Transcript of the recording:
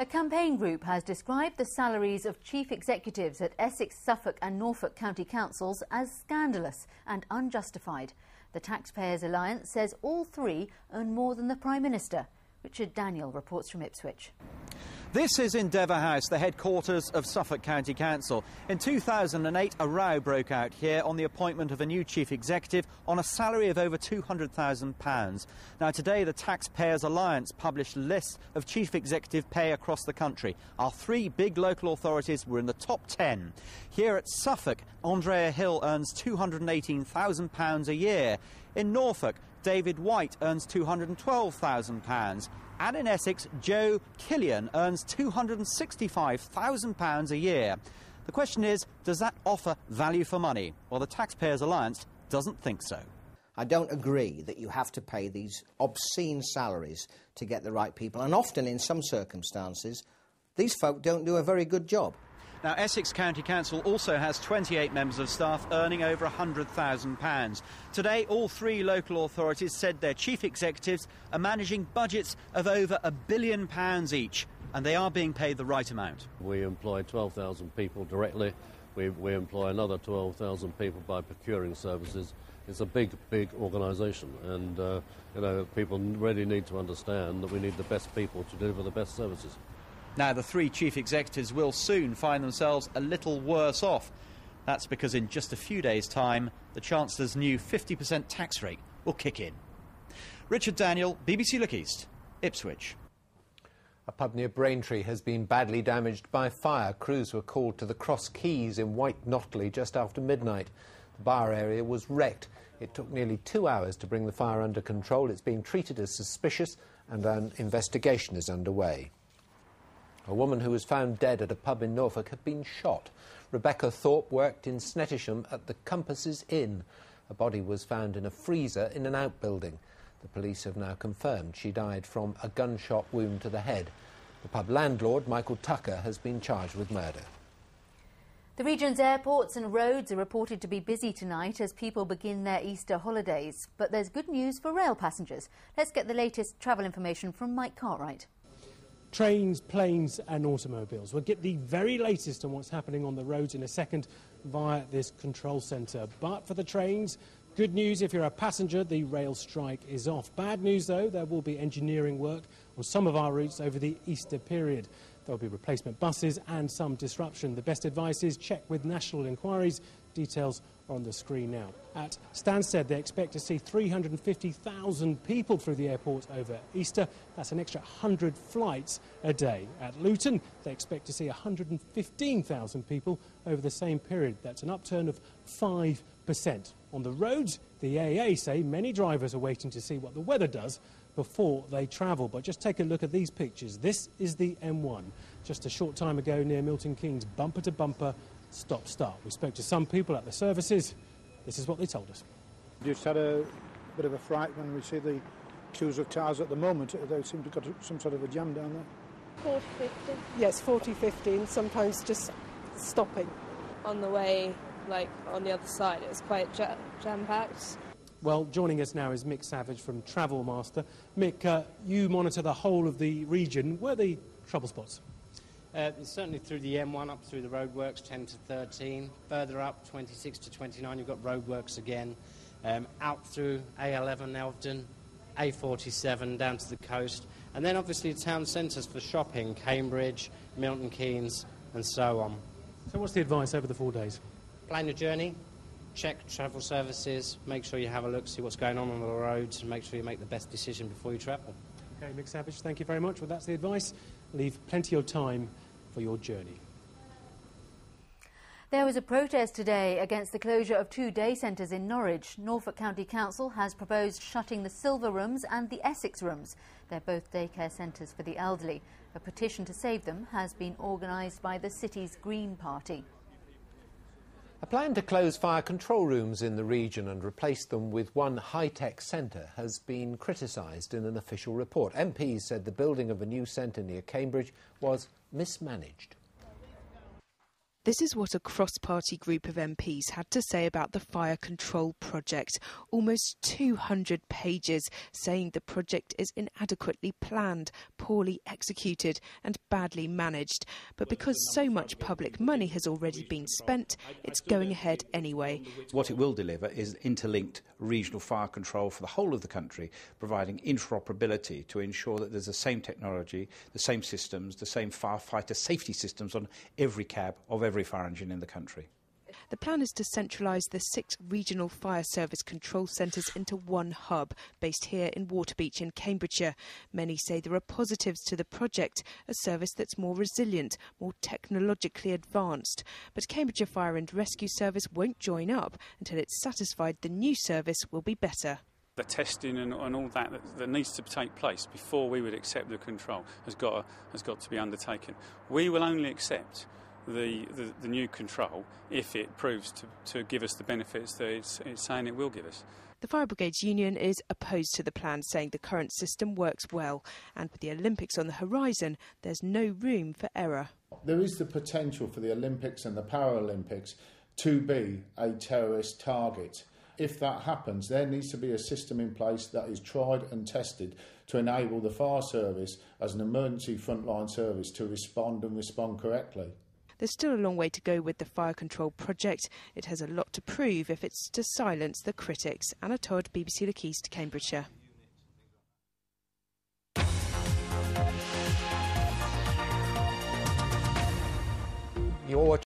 A campaign group has described the salaries of chief executives at Essex, Suffolk and Norfolk county councils as scandalous and unjustified. The Taxpayers Alliance says all three earn more than the Prime Minister. Richard Daniel reports from Ipswich. This is Endeavour House, the headquarters of Suffolk County Council. In 2008, a row broke out here on the appointment of a new chief executive on a salary of over £200,000. Now, today, the Taxpayers Alliance published lists of chief executive pay across the country. Our three big local authorities were in the top 10. Here at Suffolk, Andrea Hill earns £218,000 a year. In Norfolk, David White earns £212,000. And in Essex, Joe Killian earns £265,000 a year. The question is, does that offer value for money? Well, the Taxpayers Alliance doesn't think so. I don't agree that you have to pay these obscene salaries to get the right people. And often, in some circumstances, these folk don't do a very good job. Now, Essex County Council also has 28 members of staff earning over £100,000. Today, all three local authorities said their chief executives are managing budgets of over £1 billion each, and they are being paid the right amount. We employ 12,000 people directly. We employ another 12,000 people by procuring services. It's a big, big organisation, and people really need to understand that we need the best people to deliver the best services. Now, the three chief executives will soon find themselves a little worse off. That's because in just a few days' time, the Chancellor's new 50% tax rate will kick in. Richard Daniel, BBC Look East, Ipswich. A pub near Braintree has been badly damaged by fire. Crews were called to the Cross Keys in White Notley just after midnight. The bar area was wrecked. It took nearly 2 hours to bring the fire under control. It's being treated as suspicious and an investigation is underway. A woman who was found dead at a pub in Norfolk had been shot. Rebecca Thorpe worked in Snettisham at the Compasses Inn. A body was found in a freezer in an outbuilding. The police have now confirmed she died from a gunshot wound to the head. The pub landlord, Michael Tucker, has been charged with murder. The region's airports and roads are reported to be busy tonight as people begin their Easter holidays. But there's good news for rail passengers. Let's get the latest travel information from Mike Cartwright. Trains, planes and automobiles. We'll get the very latest on what's happening on the roads in a second via this control centre. But for the trains, good news if you're a passenger, the rail strike is off. Bad news though, there will be engineering work on some of our routes over the Easter period. There'll be replacement buses and some disruption. The best advice is check with national inquiries. Details are on the screen now. At Stansted, they expect to see 350,000 people through the airport over Easter. That's an extra 100 flights a day. At Luton, they expect to see 115,000 people over the same period. That's an upturn of 5%. On the roads, the AA say many drivers are waiting to see what the weather does before they travel. But just take a look at these pictures. This is the M1. Just a short time ago near Milton Keynes, bumper-to-bumper, stop-start. We spoke to some people at the services. This is what they told us. We just had a bit of a fright when we see the queues of cars at the moment. They seem to have got some sort of a jam down there. 40-50. Yes, 40-50, sometimes just stopping. On the way, like on the other side, it was quite jam-packed. Well, joining us now is Mick Savage from Travel Master. Mick, you monitor the whole of the region. Where are the trouble spots? Certainly through the M1 up through the roadworks 10 to 13, further up 26 to 29 you've got roadworks again, out through A11 Elvden, A47 down to the coast, and then obviously town centres for shopping, Cambridge, Milton Keynes and so on. So what's the advice over the 4 days? Plan your journey, check travel services, make sure you have a look, see what's going on the roads and make sure you make the best decision before you travel. OK, Mick Savage, thank you very much. Well, that's the advice. Leave plenty of time for your journey. There was a protest today against the closure of 2 day centres in Norwich. Norfolk County Council has proposed shutting the Silver Rooms and the Essex Rooms. They're both daycare centres for the elderly. A petition to save them has been organised by the city's Green Party. A plan to close fire control rooms in the region and replace them with one high-tech centre has been criticised in an official report. MPs said the building of a new centre near Cambridge was mismanaged. This is what a cross-party group of MPs had to say about the fire control project. Almost 200 pages saying the project is inadequately planned, poorly executed and badly managed. But because so much public money has already been spent, it's going ahead anyway. What it will deliver is interlinked regional fire control for the whole of the country, providing interoperability to ensure that there's the same technology, the same systems, the same firefighter safety systems on every cab of every fire engine in the country. The plan is to centralise the 6 regional fire service control centres into one hub, based here in Waterbeach in Cambridgeshire. Many say there are positives to the project, a service that's more resilient, more technologically advanced. But Cambridgeshire Fire and Rescue Service won't join up until it's satisfied the new service will be better. The testing and all that needs to take place before we would accept the control has got to be undertaken. We will only accept the new control if it proves to give us the benefits that it's saying it will give us. The Fire Brigades Union is opposed to the plan, saying the current system works well. And with the Olympics on the horizon, there's no room for error. There is the potential for the Olympics and the Paralympics to be a terrorist target. If that happens, there needs to be a system in place that is tried and tested to enable the fire service as an emergency frontline service to respond and respond correctly. There's still a long way to go with the fire control project. It has a lot to prove if it's to silence the critics. Anna Todd, BBC Look East, Cambridgeshire. You're watching